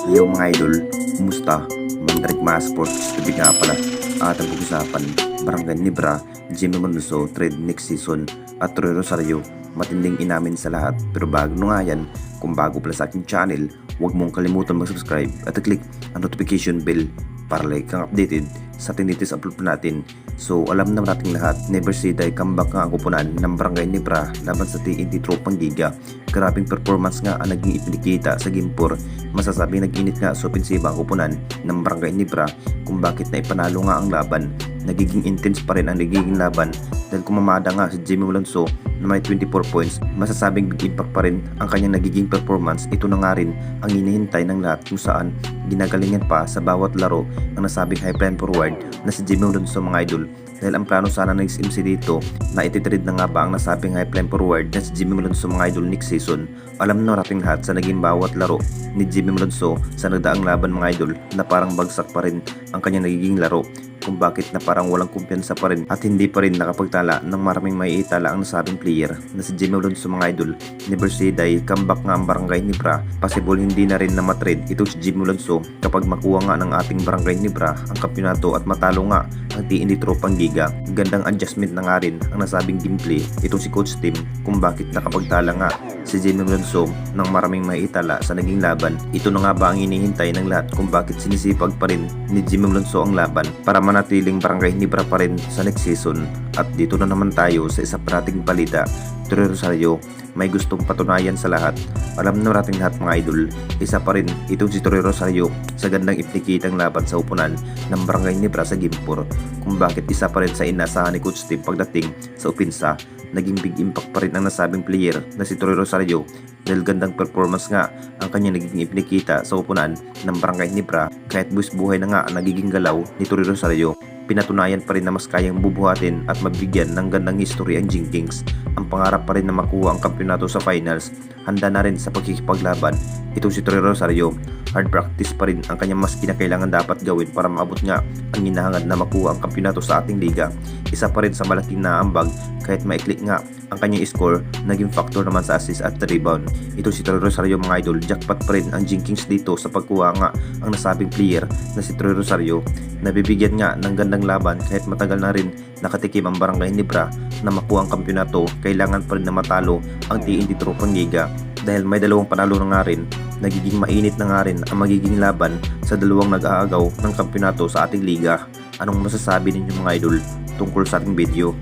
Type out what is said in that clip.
Yo mga idol, kumusta? Mandrik mga sports, tubig nga pala. At ang pag-usapan, Barangay Nibra, Jimmy Monduso, trade next season, at Troy Rosario, matinding inamin sa lahat. Pero bago nga yan, kung bago pala sa aking channel, huwag mong kalimutan mag-subscribe at click ang notification bell para like kang updated sa tinitest upload pa natin. So alam naman nating lahat, Never Say Die comeback nga ang kupunan ng Barangay Nibra laban sa TNT Tropang Giga. Grabing performance nga ang naging ipinakita sa Game 4. Masasabing nag-init nga sa opensiba ang kupunan ng Barangay Nibra kung bakit na ipanalo nga ang laban. Nagiging intense pa rin ang nagiging laban dahil kumamada nga si Jimmy Alonso na may 24 points. Masasabing big impact pa rin ang kanyang nagiging performance. Ito na nga rin ang hinihintay ng lahat kung saan ginagalingan pa sa bawat laro ang nasabing high plan forward na si Jimmy Alonso mga idol. Dahil ang plano sana ng XMC dito na ititrade na nga ba ang nasabing high plan forward na si Jimmy Alonso mga idol next season. Alam na nating lahat sa naging bawat laro ni Jimmy Alonso sa nagdaang laban mga idol na parang bagsak pa rin ang kanyang nagiging laro, kung bakit na parang walang kumpiyansa pa rin at hindi pa rin nakapagtala ng maraming maiitala ang nasabing player na si Jimmy Alonso mga idol. Never Say Die, comeback nga ang Barangay Nibra. Possible hindi na rin na matrade ito si Jimmy Alonso kapag makuha nga ng ating Barangay Nibra ang kampiyonato at matalo nga ang TNT Tropang Giga. Gandang adjustment na nga rin ang nasabing gameplay itong si Coach Tim kung bakit nakapagtala nga si Jimmy Alonso ng maraming maiitala sa naging laban. Ito na nga ba ang hinihintay ng lahat kung bakit sinisipag pa rin ni Jimmy Alonso ang laban para manatiling Barangay Nibra pa rin sa next season. At dito na naman tayo sa isa pa nating balita. Troy Rosario may gustong patunayan sa lahat. Alam na natin lahat mga idol, isa pa rin itong si Troy Rosario sa gandang ipnikitang laban sa upunan ng Barangay Nibra sa Game 4 kung bakit isa pa rin sa inasahan ni Coach Tim pagdating sa opensa. Naging big impact pa rin ang nasabing player na si Troy Rosario dahil gandang performance nga ang kanyang nagiging ipinakita sa upunan ng Barangay Nibra. Kahit buwis buhay na nga ang nagiging galaw ni Troy Rosario, pinatunayan pa rin na mas kayang bubuhatin at mabigyan ng gandang history ang Jinx. Ang pangarap pa rin na makuha ang kampiyonato sa finals, handa na rin sa pagkikipaglaban. Ito si Troy Rosario, hard practice pa rin ang kanyang mas kinakailangan dapat gawin para maabot nga ang hinahangad na makuha ang kampiyonato sa ating liga. Isa pa rin sa malaking naambag kahit maiklik nga ang kanyang score, naging factor naman sa assist at rebound. Ito si Troy Rosario mga idol, jackpot pa rin ang Jinx dito sa pagkuha nga ang nasabing player na si Troy Rosario. Nabibigyan nga ng gandang laban kahit matagal na rin nakatikim ang Barangay Nibra na makuha ang kampiyonato. Kailangan pa rin na matalo ang TNT Tropang Giga dahil may dalawang panalo na nga rin. Nagiging mainit na nga rin ang magiging laban sa dalawang nag-aagaw ng kampiyonato sa ating liga. Anong masasabi ninyo mga idol tungkol sa ating video?